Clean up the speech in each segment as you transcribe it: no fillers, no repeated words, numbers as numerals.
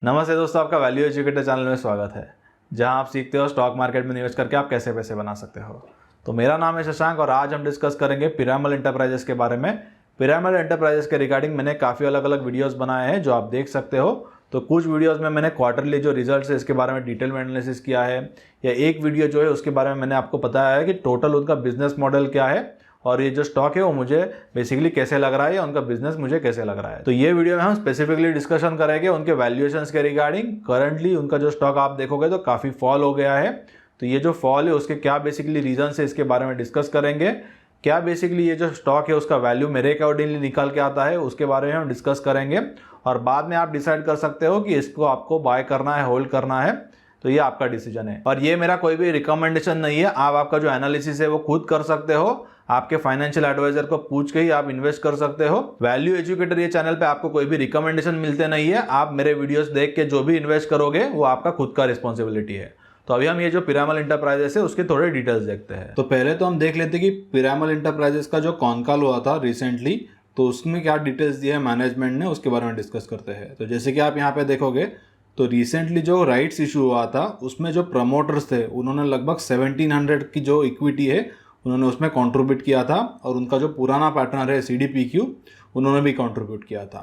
नमस्ते दोस्तों, आपका वैल्यू एजुकेटर चैनल में स्वागत है, जहां आप सीखते हो स्टॉक मार्केट में निवेश करके आप कैसे पैसे बना सकते हो। तो मेरा नाम है शशांक और आज हम डिस्कस करेंगे पिरामल एंटरप्राइजेस के बारे में। पिरामल एंटरप्राइजेस के रिगार्डिंग मैंने काफ़ी अलग अलग वीडियोस बनाए हैं जो आप देख सकते हो। तो कुछ वीडियोस में मैंने क्वार्टरली जो रिजल्ट्स है इसके बारे में डिटेल में एनालिसिस किया है, या एक वीडियो जो है उसके बारे में मैंने आपको बताया है कि टोटल उनका बिजनेस मॉडल क्या है और ये जो स्टॉक है वो मुझे बेसिकली कैसे लग रहा है या उनका बिजनेस मुझे कैसे लग रहा है। तो ये वीडियो में हम स्पेसिफिकली डिस्कशन करेंगे उनके वैल्यूएशंस के रिगार्डिंग। करंटली उनका जो स्टॉक आप देखोगे तो काफ़ी फॉल हो गया है। तो ये जो फॉल है उसके क्या बेसिकली रीजन है इसके बारे में डिस्कस करेंगे। क्या बेसिकली ये जो स्टॉक है उसका वैल्यू मेरे अकॉर्डिंगली निकाल के आता है उसके बारे में हम डिस्कस करेंगे, और बाद में आप डिसाइड कर सकते हो कि इसको आपको बाय करना है, होल्ड करना है। तो ये आपका डिसीजन है और ये मेरा कोई भी रिकमेंडेशन नहीं है। आप आपका जो एनालिसिस है वो खुद कर सकते हो, आपके फाइनेंशियल एडवाइजर को पूछ के ही आप इन्वेस्ट कर सकते हो। वैल्यू एजुकेटर ये चैनल पे आपको कोई भी रिकमेंडेशन मिलते नहीं है। आप मेरे वीडियोस देख के जो भी इन्वेस्ट करोगे वो आपका खुद का रिस्पॉन्सिबिलिटी है। तो अभी हम ये जो पिरामल इंटरप्राइजेस है उसके थोड़े डिटेल्स देखते हैं। तो पहले तो हम देख लेते हैं कि पिरामल इंटरप्राइजेस का जो कॉन्कॉल हुआ था रिसेंटली, तो उसमें क्या डिटेल्स दिए है मैनेजमेंट ने, उसके बारे में डिस्कस करते हैं। तो जैसे कि आप यहाँ पे देखोगे तो रिसेंटली जो राइट्स इशू हुआ था उसमें जो प्रमोटर्स थे उन्होंने लगभग 1700 की जो इक्विटी है उन्होंने उसमें कंट्रीब्यूट किया था, और उनका जो पुराना पार्टनर है CDPQ उन्होंने भी कंट्रीब्यूट किया था।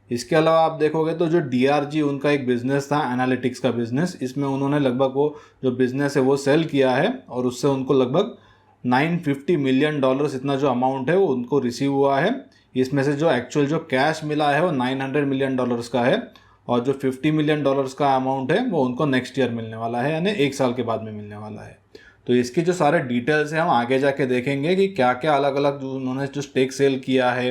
इसके अलावा आप देखोगे तो जो DRG उनका एक बिजनेस था, एनालिटिक्स का बिजनेस, इसमें उन्होंने लगभग वो जो बिजनेस है वो सेल किया है और उससे उनको लगभग $950 मिलियन इतना जो अमाउंट है वो उनको रिसीव हुआ है। इसमें से जो एक्चुअल जो कैश मिला है वो $900 मिलियन का है, और जो $50 मिलियन का अमाउंट है वो उनको नेक्स्ट ईयर मिलने वाला है, यानी 1 साल के बाद में मिलने वाला है। तो इसकी जो सारे डिटेल्स हैं हम आगे जाके देखेंगे कि क्या क्या अलग अलग जो उन्होंने जो स्टेक सेल किया है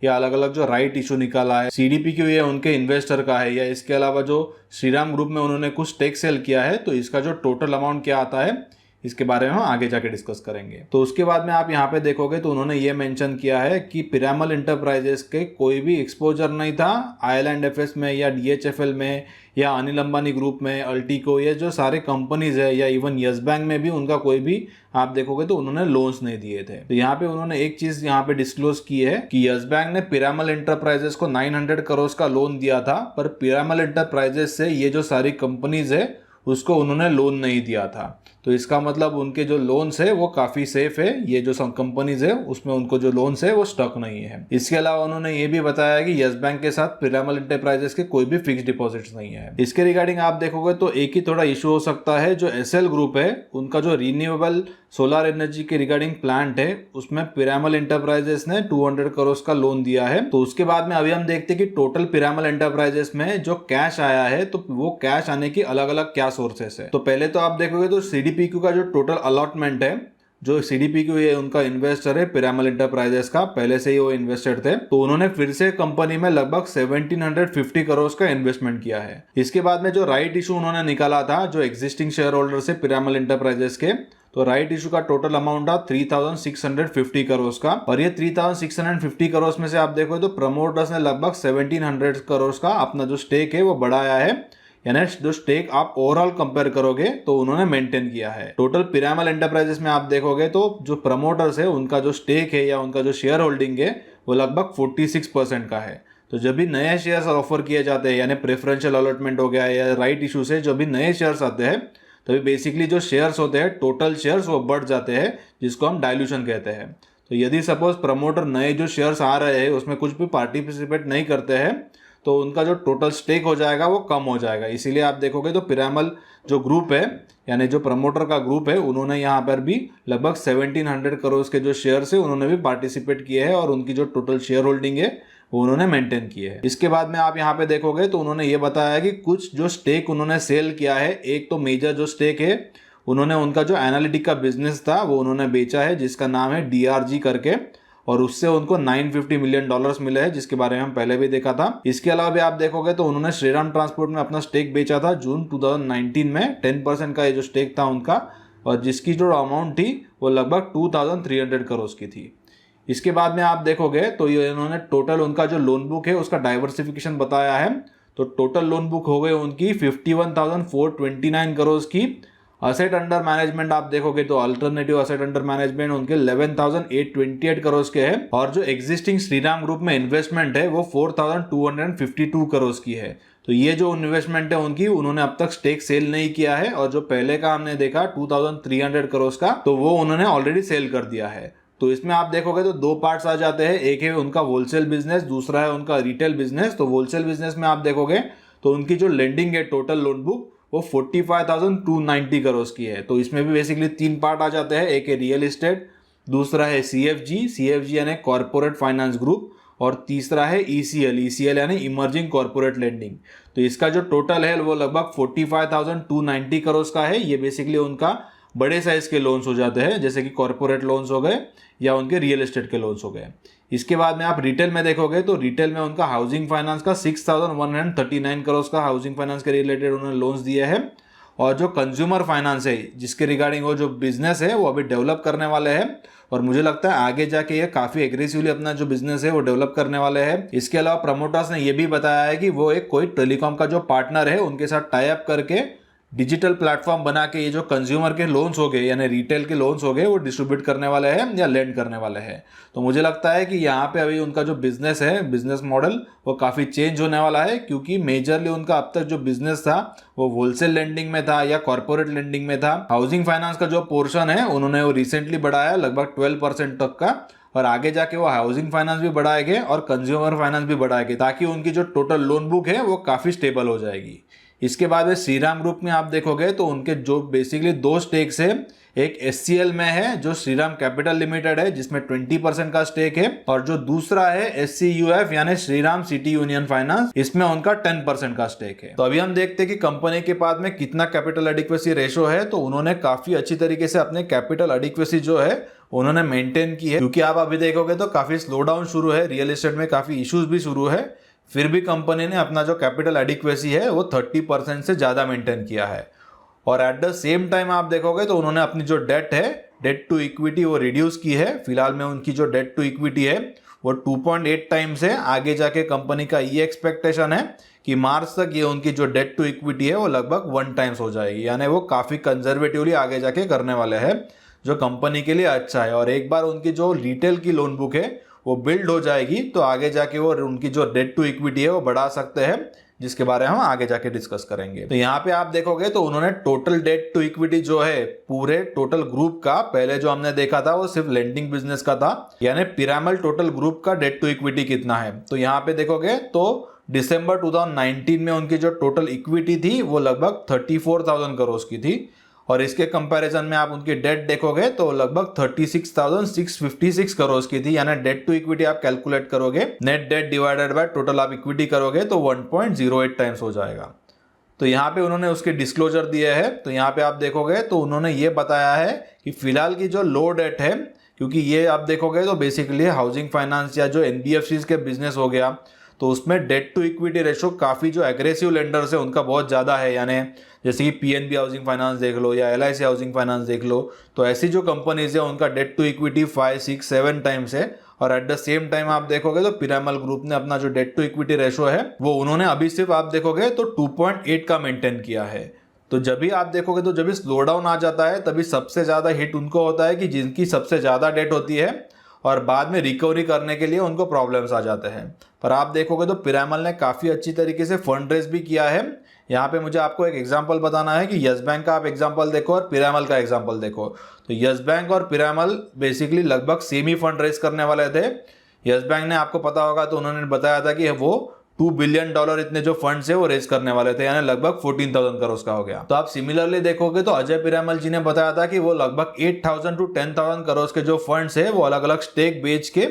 या अलग अलग जो राइट इशू निकाला है, CDPQ ये उनके इन्वेस्टर का है, या इसके अलावा जो श्रीराम ग्रुप में उन्होंने कुछ स्टेक सेल किया है, तो इसका जो टोटल अमाउंट क्या आता है इसके बारे में हम आगे जाके डिस्कस करेंगे। तो उसके बाद में आप यहाँ पे देखोगे तो उन्होंने ये मेंशन किया है कि पिरामल इंटरप्राइजेस के कोई भी एक्सपोजर नहीं था IL&FS में या DHFL में या अनिल अंबानी ग्रुप में, अल्टीको, ये जो सारे कंपनीज है, या इवन यस बैंक में भी उनका कोई भी आप देखोगे तो उन्होंने लोन्स नहीं दिए थे। तो यहाँ पे उन्होंने एक चीज यहाँ पे डिस्क्लोज की है कि यस बैंक ने पिरामल इंटरप्राइजेस को 900 करोड़ का लोन दिया था, पर पिरामल इंटरप्राइजेस से ये जो सारी कंपनीज है उसको उन्होंने लोन नहीं दिया था। तो इसका मतलब उनके जो लोन्स है वो काफ़ी सेफ है, ये जो कंपनीज है उसमें उनको जो लोन्स है वो स्टक नहीं है। इसके अलावा उन्होंने ये भी बताया कि यस बैंक के साथ पिरामल इंटरप्राइजेस के कोई भी फिक्स डिपॉजिट्स नहीं है। इसके रिगार्डिंग आप देखोगे तो एक ही थोड़ा इशू हो सकता है, जो SL ग्रुप है उनका जो रिन्यूएबल सोलर एनर्जी के रिगार्डिंग प्लांट है उसमें पिरामल इंटरप्राइजेस ने 200 करोड़ का लोन दिया है। तो उसके बाद में अभी हम देखते हैं कि टोटल पिरामल इंटरप्राइजेस में जो कैश आया है तो वो कैश आने की अलग अलग क्या सोर्सेस है। तो पहले तो आप देखोगे तो CDPQ का जो टोटल अलॉटमेंट है, जो CDPQ ये उनका इन्वेस्टर है पिरामल इंटरप्राइजेस का, पहले से ही वो इन्वेस्टेड थे, तो उन्होंने फिर से कंपनी में लगभग 1750 करोड़ का इन्वेस्टमेंट किया है। इसके बाद में जो राइट इशू उन्होंने निकाला था जो एग्जिस्टिंग शेयर होल्डर से पिरामल इंटरप्राइजेस के, तो राइट इशू का टोटल अमाउंट था 3650 करोड़ का, और ये 3650 करोड़ में से आप देखो तो प्रमोटर्स ने लगभग 1700 करोड़ का अपना जो स्टेक है वो बढ़ाया है, यानी जो स्टेक आप ओवरऑल कंपेयर करोगे तो उन्होंने मेंटेन किया है। टोटल पिरामल एंटरप्राइजेस में आप देखोगे तो जो प्रमोटर्स है उनका जो स्टेक है या उनका जो शेयर होल्डिंग है वो लगभग 46% का है। तो जब भी नए शेयर्स ऑफर किए जाते हैं, यानी प्रेफरेंशियल अलॉटमेंट हो गया या राइट इशू से जो भी नए शेयर्स आते हैं, तभी बेसिकली जो शेयर्स होते हैं टोटल शेयर्स वो बढ़ जाते हैं, जिसको हम डायल्यूशन कहते हैं। तो यदि सपोज प्रमोटर नए जो शेयर्स आ रहे हैं उसमें कुछ भी पार्टिसिपेट नहीं करते हैं तो उनका जो टोटल स्टेक हो जाएगा वो कम हो जाएगा। इसीलिए आप देखोगे तो पिरामल जो ग्रुप है, यानी जो प्रमोटर का ग्रुप है, उन्होंने यहाँ पर भी लगभग 1700 करोड़ के जो शेयर्स है उन्होंने भी पार्टिसिपेट किए हैं, और उनकी जो टोटल शेयर होल्डिंग है वो उन्होंने मेंटेन किए है। इसके बाद में आप यहाँ पे देखोगे तो उन्होंने ये बताया कि कुछ जो स्टेक उन्होंने सेल किया है, एक तो मेजर जो स्टेक है उन्होंने उनका जो एनालिटिक का बिजनेस था वो उन्होंने बेचा है, जिसका नाम है DRG करके, और उससे उनको $950 मिलियन मिले हैं, जिसके बारे में हम पहले भी देखा था। इसके अलावा भी आप देखोगे तो उन्होंने श्रीराम ट्रांसपोर्ट में अपना स्टेक बेचा था जून 2019 में, 10% का ये जो स्टेक था उनका, और जिसकी जो अमाउंट थी वो लगभग 2300 करोड़ की थी। इसके बाद में आप देखोगे तो ये इन्होंने टोटल उनका जो लोन बुक है उसका डाइवर्सिफिकेशन बताया है। तो टोटल लोन बुक हो गए उनकी 51,429 करोड़ की, असेट अंडर मैनेजमेंट आप देखोगे तो अल्टरनेटिव असेट अंडर मैनेजमेंट उनके 11,828 करोड़ के है, और जो एग्जिस्टिंग श्रीराम ग्रुप में इन्वेस्टमेंट है वो 4,252 करोड़ की है। तो ये जो इन्वेस्टमेंट है उनकी, उन्होंने अब तक स्टेक सेल नहीं किया है, और जो पहले का हमने देखा 2,300 करोड़ का, तो वो उन्होंने ऑलरेडी सेल कर दिया है। तो इसमें आप देखोगे तो दो पार्ट्स आ जाते हैं, एक है उनका होलसेल बिजनेस, दूसरा है उनका रिटेल बिजनेस। तो होलसेल बिजनेस में आप देखोगे तो उनकी जो लेंडिंग है टोटल लोन बुक वो 45,290 करोड़ की है। तो इसमें भी बेसिकली तीन पार्ट आ जाते हैं, एक है रियल एस्टेट, दूसरा है सीएफजी यानी कॉर्पोरेट फाइनेंस ग्रुप, और तीसरा है ईसीएल यानी इमर्जिंग कॉर्पोरेट लेंडिंग। तो इसका जो टोटल है वो लगभग 45,290 करोड़ का है। ये बेसिकली उनका बड़े साइज के लोन्स हो जाते हैं, जैसे कि कॉर्पोरेट लोन्स हो गए या उनके रियल एस्टेट के लोन्स हो गए। इसके बाद में आप रिटेल में देखोगे तो रिटेल में उनका हाउसिंग फाइनेंस का 6,139 करोड़ का हाउसिंग फाइनेंस के रिलेटेड उन्होंने लोन्स दिए हैं। और जो कंज्यूमर फाइनेंस है जिसके रिगार्डिंग वो जो बिजनेस है वो अभी डेवलप करने वाले हैं, और मुझे लगता है आगे जाके ये काफ़ी एग्रेसिवली अपना जो बिजनेस है वो डेवलप करने वाले हैं। इसके अलावा प्रमोटर्स ने ये भी बताया है कि वो एक कोई टेलीकॉम का जो पार्टनर है उनके साथ टाई अप करके डिजिटल प्लेटफॉर्म बना के ये जो कंज्यूमर के लोन्स हो गए यानी रिटेल के लोन्स हो गए वो डिस्ट्रीब्यूट करने वाले हैं या लेंड करने वाले हैं। तो मुझे लगता है कि यहाँ पे अभी उनका जो बिजनेस है, बिजनेस मॉडल, वो काफ़ी चेंज होने वाला है, क्योंकि मेजरली उनका अब तक जो बिजनेस था वो होलसेल लेंडिंग में था या कॉर्पोरेट लेंडिंग में था। हाउसिंग फाइनेंस का जो पोर्शन है उन्होंने वो रिसेंटली बढ़ाया लगभग 12% तक का, और आगे जाके वो हाउसिंग फाइनेंस भी बढ़ाएंगे और कंज्यूमर फाइनेंस भी बढ़ाएंगे, ताकि उनकी जो टोटल लोन बुक है वो काफ़ी स्टेबल हो जाएगी। इसके बाद में श्रीराम ग्रुप में आप देखोगे तो उनके जो बेसिकली दो स्टेक्स है, एक एससीएल में है जो श्रीराम कैपिटल लिमिटेड है जिसमें 20% का स्टेक है, और जो दूसरा है एससीयूएफ यानी श्रीराम सिटी यूनियन फाइनेंस, इसमें उनका 10% का स्टेक है। तो अभी हम देखते हैं कि कंपनी के पास में कितना कैपिटल एडिक्वेसी रेशो है। तो उन्होंने काफी अच्छी तरीके से अपने कैपिटल एडिक्वेसी जो है उन्होंने मेंटेन की है, क्योंकि आप अभी देखोगे तो काफी स्लो डाउन शुरू है, रियल एस्टेट में काफी इश्यूज भी शुरू है, फिर भी कंपनी ने अपना जो कैपिटल एडिक्वेसी है वो 30% से ज़्यादा मेंटेन किया है। और एट द सेम टाइम आप देखोगे तो उन्होंने अपनी जो डेट है, डेट टू इक्विटी, वो रिड्यूस की है। फिलहाल में उनकी जो डेट टू इक्विटी है वो 2.8 टाइम्स है। आगे जाके कंपनी का ये एक्सपेक्टेशन है कि मार्च तक ये उनकी जो डेट टू इक्विटी है वो लगभग 1 टाइम्स हो जाएगी, यानी वो काफ़ी कंजर्वेटिवली आगे जाके करने वाले हैं, जो कंपनी के लिए अच्छा है। और एक बार उनकी जो रिटेल की लोन बुक है वो बिल्ड हो जाएगी तो आगे जाके वो उनकी जो डेट टू इक्विटी है वो बढ़ा सकते हैं, जिसके बारे में हम आगे जाके डिस्कस करेंगे। तो यहाँ पे आप देखोगे तो उन्होंने टोटल डेट टू इक्विटी जो है पूरे टोटल ग्रुप का, पहले जो हमने देखा था वो सिर्फ लेंडिंग बिजनेस का था, यानी पिरामल टोटल ग्रुप का डेट टू इक्विटी कितना है। तो यहाँ पे देखोगे तो दिसंबर 2019 में उनकी जो टोटल इक्विटी थी वो लगभग 34,000 करोड़ की थी, और इसके कंपैरिजन में आप उनकी डेट देखोगे तो लगभग 36,656 करोड़ की थी, यानी डेट टू इक्विटी आप कैलकुलेट करोगे, net date divided by total आप इक्विटी करोगे तो 1.08 टाइम्स हो जाएगा। तो यहाँ पे उन्होंने उसके डिस्क्लोजर दिए है। तो यहाँ पे आप देखोगे तो उन्होंने ये बताया है कि फिलहाल की जो लो डेट है, क्योंकि ये आप देखोगे तो बेसिकली हाउसिंग फाइनेंस या जो एनबीएफसीज के बिजनेस हो गया तो उसमें डेट टू इक्विटी रेशो काफ़ी जो एग्रेसिव लेंडर्स है उनका बहुत ज़्यादा है, यानी जैसे कि पीएनबी हाउसिंग फाइनेंस देख लो या एलआईसी हाउसिंग फाइनेंस देख लो, तो ऐसी जो कंपनीज है उनका डेट टू इक्विटी 5, 6, 7 टाइम्स है। और एट द सेम टाइम आप देखोगे तो पिरामल ग्रुप ने अपना जो डेट टू इक्विटी रेशो है वो उन्होंने अभी सिर्फ आप देखोगे तो 2.8 का मेंटेन किया है। तो जब भी आप देखोगे तो जब भी स्लो डाउन आ जाता है तभी सबसे ज़्यादा हिट उनको होता है कि जिनकी सबसे ज़्यादा डेट होती है, और बाद में रिकवरी करने के लिए उनको प्रॉब्लम्स आ जाते हैं। पर आप देखोगे तो पिरामल ने काफ़ी अच्छी तरीके से फंड रेज भी किया है। यहाँ पे मुझे आपको एक एग्जांपल बताना है कि यस बैंक का आप एग्जांपल देखो और पिरामल का एग्जांपल देखो। तो यस बैंक और पिरामल बेसिकली लगभग सेम ही फंड रेज करने वाले थे। यस बैंक ने आपको पता होगा तो उन्होंने बताया था कि वो $2 बिलियन इतने जो फंड्स है वो रेज करने वाले थे, यानी लगभग 14,000 करोड़ का हो गया। तो आप सिमिलरली देखोगे तो अजय पिरामल जी ने बताया था कि वो लगभग 8,000 to 10,000 करोड़ के जो फंड्स है वो अलग अलग स्टेक बेच के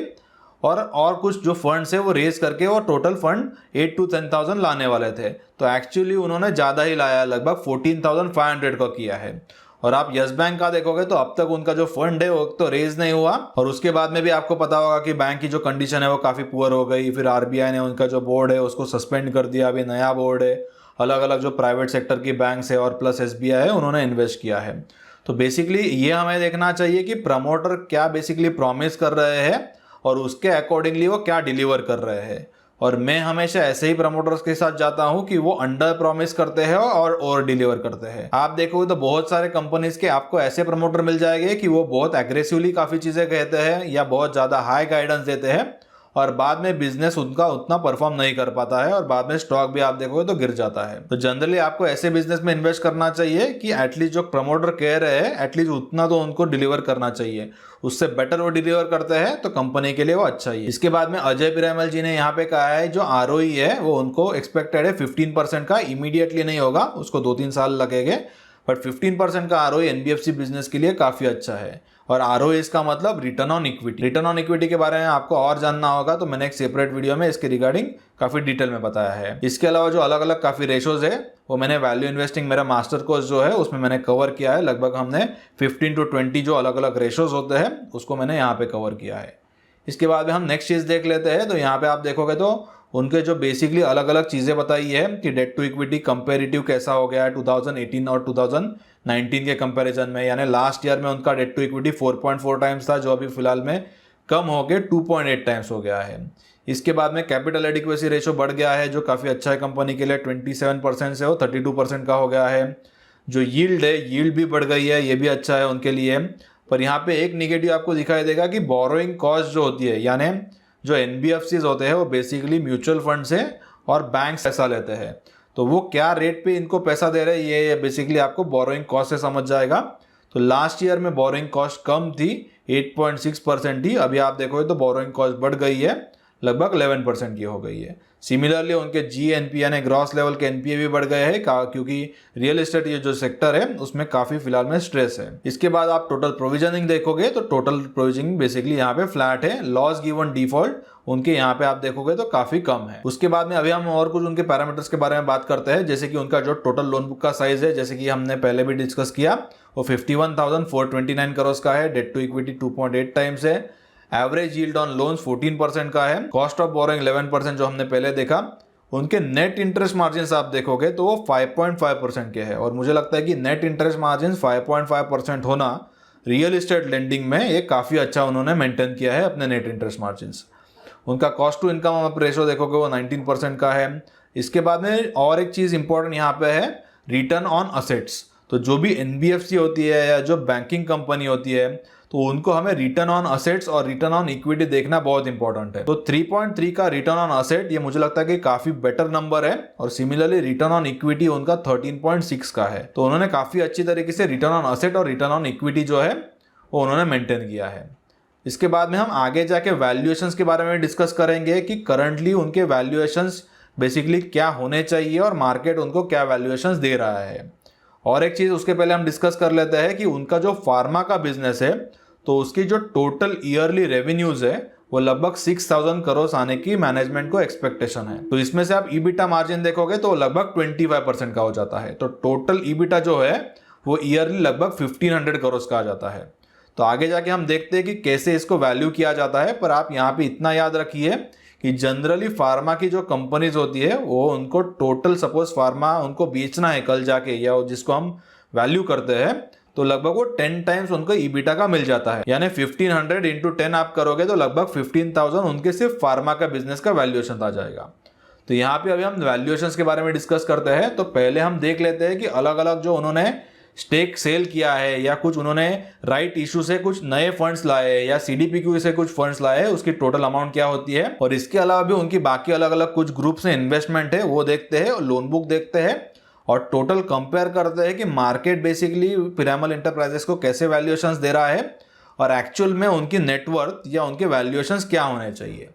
और कुछ जो फंड्स है वो रेज करके वो टोटल फंड 8 to 10,000 लाने वाले थे। तो एक्चुअली उन्होंने ज़्यादा ही लाया, लगभग 14,500 का किया है। और आप यस बैंक का देखोगे तो अब तक उनका जो फंड है वो तो रेज नहीं हुआ, और उसके बाद में भी आपको पता होगा कि बैंक की जो कंडीशन है वो काफ़ी पुअर हो गई। फिर आरबीआई ने उनका जो बोर्ड है उसको सस्पेंड कर दिया, अभी नया बोर्ड है, अलग अलग जो प्राइवेट सेक्टर की बैंक्स है और प्लस एसबीआई है उन्होंने इन्वेस्ट किया है। तो बेसिकली ये हमें देखना चाहिए कि प्रमोटर क्या बेसिकली प्रॉमिस कर रहे हैं और उसके अकॉर्डिंगली वो क्या डिलीवर कर रहे हैं। और मैं हमेशा ऐसे ही प्रमोटर्स के साथ जाता हूं कि वो अंडर प्रॉमिस करते हैं और ओवर डिलीवर करते हैं। आप देखोगे तो बहुत सारे कंपनीज के आपको ऐसे प्रमोटर मिल जाएंगे कि वो बहुत एग्रेसिवली काफी चीजें कहते हैं या बहुत ज्यादा हाई गाइडेंस देते हैं और बाद में बिजनेस उनका उतना परफॉर्म नहीं कर पाता है और बाद में स्टॉक भी आप देखोगे तो गिर जाता है। तो जनरली आपको ऐसे बिजनेस में इन्वेस्ट करना चाहिए कि एटलीस्ट जो प्रमोटर कह रहे हैं एटलीस्ट उतना तो उनको डिलीवर करना चाहिए, उससे बेटर वो डिलीवर करते हैं तो कंपनी के लिए वो अच्छा ही है। इसके बाद में अजय पिरामल जी ने यहाँ पे कहा है जो ROE है वो उनको एक्सपेक्टेड है 15% का, इमीडिएटली नहीं होगा, उसको 2-3 साल लगेंगे, बट 15% का ROE NBFC बिजनेस के लिए काफी अच्छा है। और ROE इसका मतलब return on equity. Return on equity के बारे में आपको और जानना होगा तो मैंने एक सेपरेट वीडियो में इसके रिगार्डिंग काफी डिटेल में बताया है। इसके अलावा जो अलग अलग काफी रेशोज है वो मैंने वैल्यू इन्वेस्टिंग मेरा मास्टर कोर्स जो है उसमें मैंने कवर किया है। लगभग हमने 15 to 20 जो अलग अलग रेशोज होते हैं उसको मैंने यहाँ पे कवर किया है। इसके बाद में हम नेक्स्ट चीज देख लेते हैं। तो यहाँ पे आप देखोगे तो उनके जो बेसिकली अलग अलग चीजें बताई है कि डेट टू इक्विटी कंपेरेटिव कैसा हो गया है 2018 और 2019 के कंपैरिजन में, यानी लास्ट ईयर में उनका डेट टू इक्विटी 4.4 टाइम्स था जो अभी फिलहाल में कम होकर 2.8 टाइम्स हो गया है। इसके बाद में कैपिटल एडिक्वेसी रेशो बढ़ गया है जो काफ़ी अच्छा है कंपनी के लिए, 27% से वो 32% का हो गया है। जो यील्ड है यील्ड भी बढ़ गई है, ये भी अच्छा है उनके लिए। पर यहाँ पे एक निगेटिव आपको दिखाई देगा कि बोरोइंग कॉस्ट जो होती है, यानी जो NBFCs होते हैं वो बेसिकली म्यूचुअल फंड से और बैंक पैसा लेते हैं, तो वो क्या रेट पे इनको पैसा दे रहे हैं ये बेसिकली आपको बोरोइंग कॉस्ट से समझ जाएगा। तो लास्ट ईयर में बोरोइंग कॉस्ट कम थी, 8.6% थी, अभी आप देखोगे तो बोरोइंग कॉस्ट बढ़ गई है, लगभग 11% की हो गई है। सिमिलरली उनके GNP यानी ग्रॉस लेवल के NPA भी बढ़ गए हैं क्योंकि रियल एस्टेट ये जो सेक्टर है उसमें काफी फिलहाल में स्ट्रेस है। इसके बाद आप टोटल प्रोविजनिंग देखोगे तो टोटल प्रोविजनिंग बेसिकली यहाँ पे फ्लैट है। लॉस गिवन डिफॉल्ट उनके यहाँ पे आप देखोगे तो काफी कम है। उसके बाद में अभी हम और कुछ उनके पैरामीटर्स के बारे में बात करते हैं, जैसे कि उनका जो टोटल लोन बुक का साइज है, जैसे कि हमने पहले भी डिस्कस किया, वो 51,429 करोड़ का है। डेट टू इक्विटी 2.8 टाइम्स है। एवरेज यील्ड ऑन लोन्स 14% का है। कॉस्ट ऑफ बोरोइंग 11% जो हमने पहले देखा। उनके नेट इंटरेस्ट मार्जिन आप देखोगे तो वो 5.5% के है और मुझे लगता है कि नेट इंटरेस्ट मार्जिन 5.5% होना रियल एस्टेट लेंडिंग में ये काफ़ी अच्छा उन्होंने मेंटेन किया है अपने नेट इंटरेस्ट मार्जिन। उनका कॉस्ट टू इनकम रेशो देखोगे वो 19% का है। इसके बाद में और एक चीज़ इंपॉर्टेंट यहाँ पे है रिटर्न ऑन असेट्स। तो जो भी NBFC होती है या जो बैंकिंग कंपनी होती है तो उनको हमें रिटर्न ऑन असेट्स और रिटर्न ऑन इक्विटी देखना बहुत इंपॉर्टेंट है। तो 3.3 का रिटर्न ऑन असेट ये मुझे लगता है कि काफी बेटर नंबर है और सिमिलरली रिटर्न ऑन इक्विटी उनका 13.6 का है। तो उन्होंने काफी अच्छी तरीके से रिटर्न ऑन असेट और रिटर्न ऑन इक्विटी जो है वो उन्होंने मेंटेन किया है। इसके बाद में हम आगे जाके वैल्यूएशंस के बारे में डिस्कस करेंगे कि करंटली उनके वैल्यूएशंस बेसिकली क्या होने चाहिए और मार्केट उनको क्या वैल्यूएशंस दे रहा है। और एक चीज उसके पहले हम डिस्कस कर लेते हैं कि उनका जो फार्मा का बिजनेस है तो उसकी जो टोटल ईयरली रेवेन्यूज है वो लगभग 6,000 करोड़ आने की मैनेजमेंट को एक्सपेक्टेशन है। तो इसमें से आप ईबिटा मार्जिन देखोगे तो लगभग 25% का हो जाता है। तो टोटल ईबिटा जो है वो ईयरली लगभग 1,500 करोड़ का आ जाता है। तो आगे जाके हम देखते हैं कि कैसे इसको वैल्यू किया जाता है, पर आप यहाँ पे इतना याद रखिए कि जनरली फार्मा की जो कंपनीज होती है वो उनको टोटल सपोज फार्मा उनको बेचना है कल जाके या जिसको हम वैल्यू करते हैं तो लगभग वो 10 टाइम्स उनको ईबिटा का मिल जाता है, यानी 1,500 इंटू 10 आप करोगे तो लगभग 15,000 उनके सिर्फ फार्मा का बिजनेस का वैल्यूएशन आ जाएगा। तो यहाँ पे अभी हम वैल्यूएशंस के बारे में डिस्कस करते हैं। तो पहले हम देख लेते हैं कि अलग अलग जो उन्होंने स्टेक सेल किया है या कुछ उन्होंने राइट इशू से कुछ नए फंड्स लाए या CDPQ से कुछ फंड्स लाए, उसकी टोटल अमाउंट क्या होती है और इसके अलावा भी उनकी बाकी अलग अलग कुछ ग्रुप से इन्वेस्टमेंट है वो देखते हैं, लोन बुक देखते हैं और टोटल कंपेयर करते हैं कि मार्केट बेसिकली पिरामल एंटरप्राइजेस को कैसे वैल्यूएशंस दे रहा है और एक्चुअल में उनकी नेटवर्थ या उनके वैल्यूएशंस क्या होने चाहिए।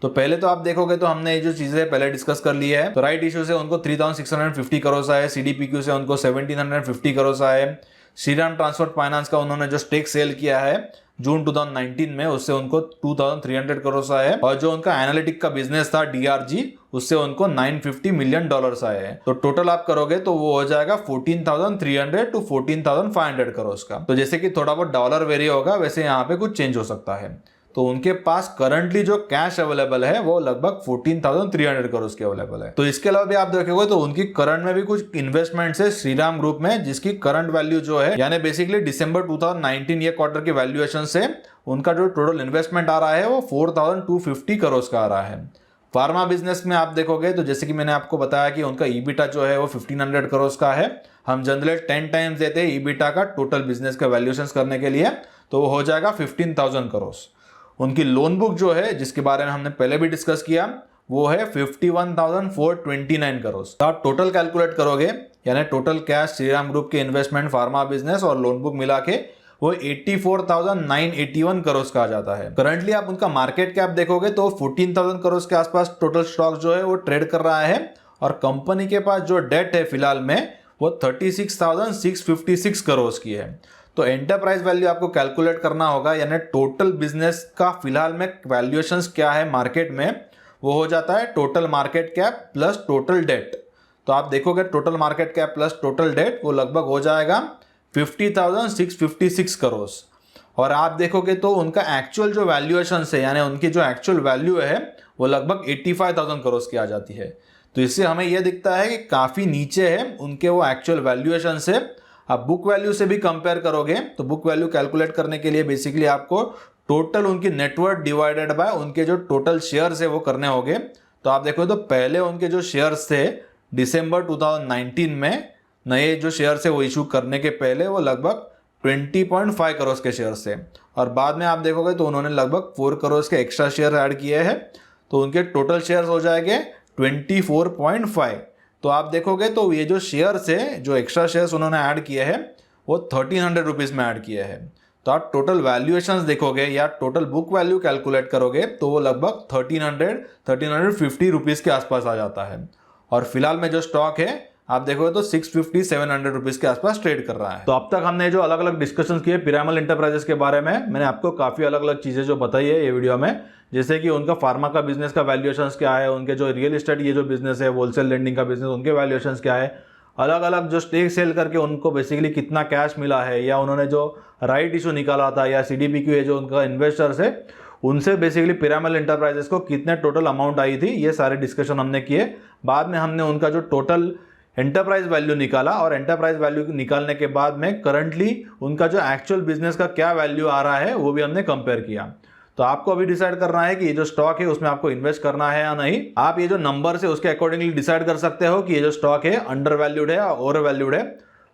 तो पहले तो आप देखोगे तो हमने ये जो चीजें पहले डिस्कस कर ली है। तो राइट इशू से उनको 3,650 करोड़ आए, CDPQ से उनको 1,750 करोड़ आए, श्रीराम ट्रांसपोर्ट फाइनेंस का उन्होंने जो स्टेक सेल किया है जून 2019 में उससे उनको 2,300 करोड़ आए और जो उनका एनालिटिक का बिजनेस था DRG उससे उनको $950 मिलियन आए हैं। तो टोटल आप करोगे तो वो हो जाएगा 14,300 to 14,500 करोड़ का। तो जैसे कि थोड़ा बहुत डॉलर वेरी होगा वैसे यहाँ पे कुछ चेंज हो सकता है। तो उनके पास करंटली जो कैश अवेलेबल है वो लगभग 14,300 करोड़ के अवेलेबल है। तो इसके अलावा भी आप देखोगे तो उनकी करंट में भी कुछ इन्वेस्टमेंट्स है श्रीराम ग्रुप में जिसकी करंट वैल्यू जो है यानी बेसिकली दिसंबर 2019 ये क्वार्टर के वैल्यूएशन से उनका जो टोटल इन्वेस्टमेंट आ रहा है वो 4,250 करोड़ का आ रहा है। फार्मा बिजनेस में आप देखोगे तो जैसे कि मैंने आपको बताया कि उनका ईबिटा जो है वो 1500 करोड़ का है। हम जनरली 10 टाइम्स देते हैं ईबिटा का टोटल बिजनेस का वैल्यूएशंस करने के लिए, तो वो हो जाएगा 15,000 करोड़। उनकी लोन बुक जो है जिसके बारे में हमने पहले भी डिस्कस किया वो है 51,429 करोड़। तो आप टोटल कैलकुलेट करोगे यानी टोटल कैश श्रीराम ग्रुप के इन्वेस्टमेंट, फार्मा बिजनेस और लोन बुक मिला के वो 84,981 करोड़ का आ जाता है। करंटली आप उनका मार्केट कैप देखोगे तो 14,000 करोड़ के आसपास टोटल स्टॉक जो है वो ट्रेड कर रहा है, और कंपनी के पास जो डेट है फिलहाल में वो 36,656 करोड़ की है। तो एंटरप्राइज वैल्यू आपको कैलकुलेट करना होगा, यानी टोटल बिजनेस का फिलहाल में वैल्यूएशंस क्या है मार्केट में, वो हो जाता है total market cap plus total date. तो आप देखोगे total market cap plus total date वो लगभग हो जाएगा 50,656 करोड़। और आप देखोगे तो उनका एक्चुअल जो वैल्यूएशन है यानी उनकी जो एक्चुअल वैल्यू है वो लगभग 85,000 करोड़ की आ जाती है। तो इससे हमें यह दिखता है कि काफ़ी नीचे है उनके वो एक्चुअल वैल्यूएशन से। आप बुक वैल्यू से भी कंपेयर करोगे तो बुक वैल्यू कैलकुलेट करने के लिए बेसिकली आपको टोटल उनकी नेटवर्थ डिवाइडेड बाय उनके जो टोटल शेयर्स है वो करने होंगे। तो आप देखो तो पहले उनके जो शेयर्स थे दिसंबर 2019 में नए जो शेयर्स है वो इशू करने के पहले वो लगभग 20.5 करोड़ के शेयर्स थे, और बाद में आप देखोगे तो उन्होंने लगभग 4 करोड़ के एक्स्ट्रा शेयर ऐड किए हैं, तो उनके टोटल शेयर्स हो जाएंगे 24.5। तो आप देखोगे तो ये जो शेयर्स है जो एक्स्ट्रा शेयर्स उन्होंने ऐड किए हैं वो 1300 रुपीज़ में ऐड किए हैं। तो आप टोटल वैल्यूएशंस देखोगे या टोटल बुक वैल्यू कैलकुलेट करोगे तो वो लगभग 1350 रुपीज़ के आसपास आ जाता है। और फिलहाल में जो स्टॉक है आप देखोगे तो 650-700 रुपीज़ के आसपास ट्रेड कर रहा है। तो अब तक हमने जो अलग अलग डिस्कशन किए पिरामल इंटरप्राइजेस के बारे में, मैंने आपको काफ़ी अलग अलग चीज़ें जो बताई है ये वीडियो में, जैसे कि उनका फार्मा का बिजनेस का वैल्यूएशंस क्या है, उनके जो रियल एस्टेट ये जो बिजनेस है होलसेल लेंडिंग का बिजनेस उनके वैल्यूएशंस क्या है, अलग अलग जो स्टेक सेल करके उनको बेसिकली कितना कैश मिला है, या उन्होंने जो राइट इशू निकाला था या CDPQ है जो उनका इन्वेस्टर्स है उनसे बेसिकली पिरामल इंटरप्राइजेस को कितने टोटल अमाउंट आई थी, ये सारे डिस्कशन हमने किए। बाद में हमने उनका जो टोटल एंटरप्राइज वैल्यू निकाला, और एंटरप्राइज वैल्यू निकालने के बाद में करंटली उनका जो एक्चुअल बिजनेस का क्या वैल्यू आ रहा है वो भी हमने कंपेयर किया। तो आपको अभी डिसाइड करना है कि ये जो स्टॉक है उसमें आपको इन्वेस्ट करना है या नहीं। आप ये जो नंबर है उसके अकॉर्डिंगली डिसाइड कर सकते हो कि ये जो स्टॉक है अंडर वैल्यूड है या ओवर वैल्यूड है।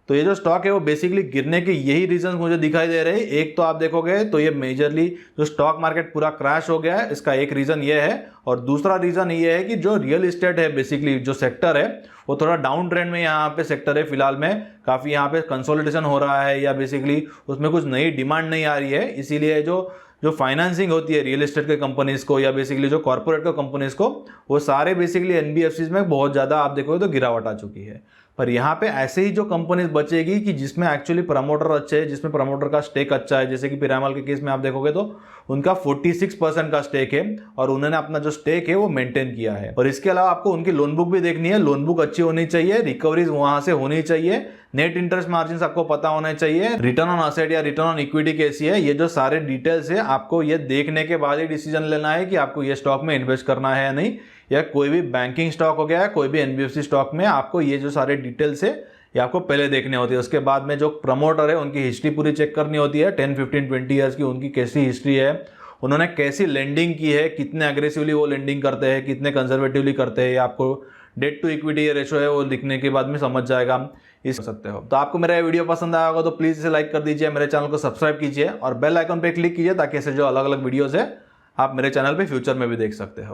तो ये जो स्टॉक है वो बेसिकली गिरने के यही रीजन मुझे दिखाई दे रहे हैं। एक तो आप देखोगे तो ये मेजरली जो स्टॉक मार्केट पूरा क्रैश हो गया है, इसका एक रीजन ये है, और दूसरा रीजन ये है कि जो रियल एस्टेट है बेसिकली जो सेक्टर है वो थोड़ा डाउन ट्रेंड में यहाँ पे सेक्टर है फिलहाल में, काफ़ी यहाँ पे कंसोलिडेशन हो रहा है या बेसिकली उसमें कुछ नई डिमांड नहीं आ रही है। इसीलिए जो फाइनेंसिंग होती है रियल एस्टेट के कंपनीज को या बेसिकली जो कॉर्पोरेट के कंपनीज को, वो सारे बेसिकली NBFCs में बहुत ज़्यादा आप देखोगे तो गिरावट आ चुकी है। पर यहाँ पे ऐसे ही जो कंपनीज बचेगी कि जिसमें एक्चुअली प्रमोटर अच्छे है, जिसमें प्रमोटर का स्टेक अच्छा है, जैसे कि पिरामल के केस में आप देखोगे तो उनका 46% का स्टेक है और उन्होंने अपना जो स्टेक है वो मेंटेन किया है। और इसके अलावा आपको उनकी लोन बुक भी देखनी है, लोन बुक अच्छी होनी चाहिए, रिकवरीज वहां से होनी चाहिए, नेट इंटरेस्ट मार्जिन आपको पता होना चाहिए, रिटर्न ऑन असेट या रिटर्न ऑन इक्विटी कैसी है, ये जो सारे डिटेल्स है आपको ये देखने के बाद ही डिसीजन लेना है कि आपको ये स्टॉक में इन्वेस्ट करना है या नहीं, या कोई भी बैंकिंग स्टॉक हो गया, कोई भी NBFC स्टॉक में आपको ये जो सारे डिटेल्स है ये आपको पहले देखने होती है। उसके बाद में जो प्रमोटर है उनकी हिस्ट्री पूरी चेक करनी होती है, 10, 15, 20 ईयर्स की उनकी कैसी हिस्ट्री है, उन्होंने कैसी लेंडिंग की है, कितने अग्रेसिवली वो लेंडिंग करते हैं, कितने कंजर्वेटिवली करते हैं, आपको डेट टू इक्विटी रेशो है वो लिखने के बाद में समझ जाएगा इस सकते हो। तो आपको मेरा ये वीडियो पसंद आया होगा तो प्लीज़ इसे लाइक कर दीजिए, मेरे चैनल को सब्सक्राइब कीजिए और बेल आइकन पे क्लिक कीजिए ताकि ऐसे जो अलग अलग वीडियोज़ है आप मेरे चैनल पे फ्यूचर में भी देख सकते हो।